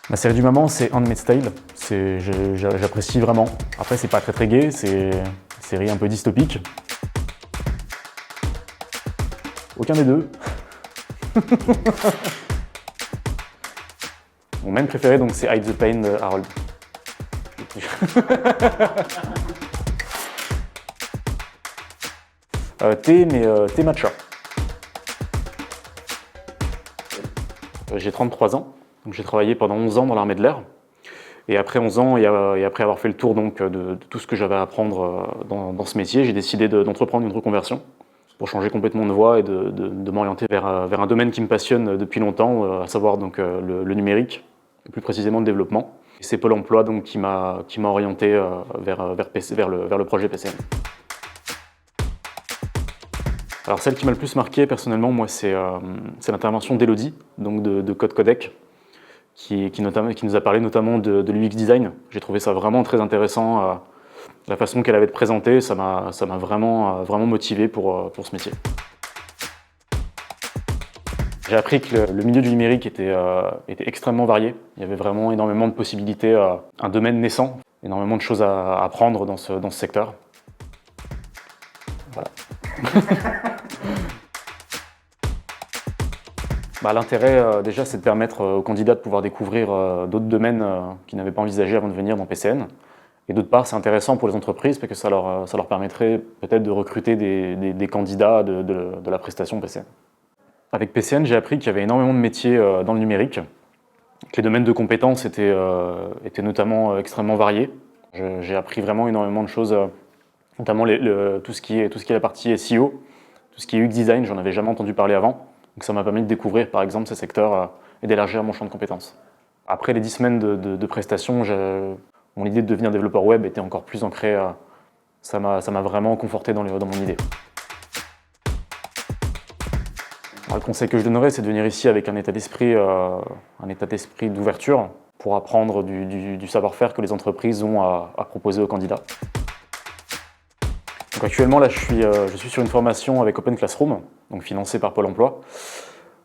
La série du moment, c'est Handmaid's Tale. J'apprécie vraiment. Après, c'est pas très gai, c'est une série un peu dystopique. Aucun des deux. Mon main préféré, donc, c'est Hide the Pain de Harold. Thé, mais thé matcha. J'ai 33 ans, donc j'ai travaillé pendant 11 ans dans l'armée de l'air. Et après 11 ans, et après avoir fait le tour donc, de tout ce que j'avais à apprendre dans ce métier, j'ai décidé d'entreprendre une reconversion pour changer complètement de voie et de m'orienter vers un domaine qui me passionne depuis longtemps, à savoir donc, le numérique, et plus précisément le développement. Et c'est Pôle emploi donc, qui m'a orienté vers le projet PCN. Alors celle qui m'a le plus marqué personnellement, moi, c'est l'intervention d'Elodie, donc de Code Codec, qui nous a parlé notamment de l'UX design. J'ai trouvé ça vraiment très intéressant, la façon qu'elle avait de présenter, ça m'a vraiment motivé pour ce métier. J'ai appris que le milieu du numérique était extrêmement varié. Il y avait vraiment énormément de possibilités, un domaine naissant, énormément de choses à apprendre dans ce secteur. Voilà. L'intérêt, déjà, c'est de permettre aux candidats de pouvoir découvrir d'autres domaines qu'ils n'avaient pas envisagé avant de venir dans PCN. Et d'autre part, c'est intéressant pour les entreprises parce que ça leur permettrait peut-être de recruter des candidats de la prestation PCN. Avec PCN, j'ai appris qu'il y avait énormément de métiers dans le numérique, que les domaines de compétences étaient notamment extrêmement variés. J'ai appris vraiment énormément de choses, notamment tout ce qui est la partie SEO, tout ce qui est UX design, j'en avais jamais entendu parler avant. Donc ça m'a permis de découvrir par exemple ces secteurs et d'élargir mon champ de compétences. Après les 10 semaines de prestations, mon idée de devenir développeur web était encore plus ancrée, ça m'a vraiment conforté dans mon idée. Alors, le conseil que je donnerais, c'est de venir ici avec un état d'esprit d'ouverture pour apprendre du savoir-faire que les entreprises ont à proposer aux candidats. Donc actuellement, là, je suis sur une formation avec Open Classroom, donc financée par Pôle emploi.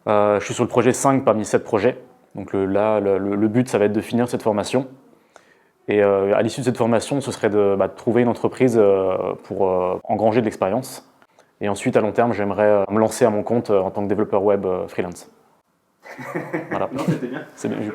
Je suis sur le projet 5 parmi 7 projets. Donc le but, ça va être de finir cette formation. Et à l'issue de cette formation, ce serait de trouver une entreprise pour engranger de l'expérience. Et ensuite, à long terme, j'aimerais me lancer à mon compte en tant que développeur web freelance. Voilà. Non, c'était bien. C'est bien vu.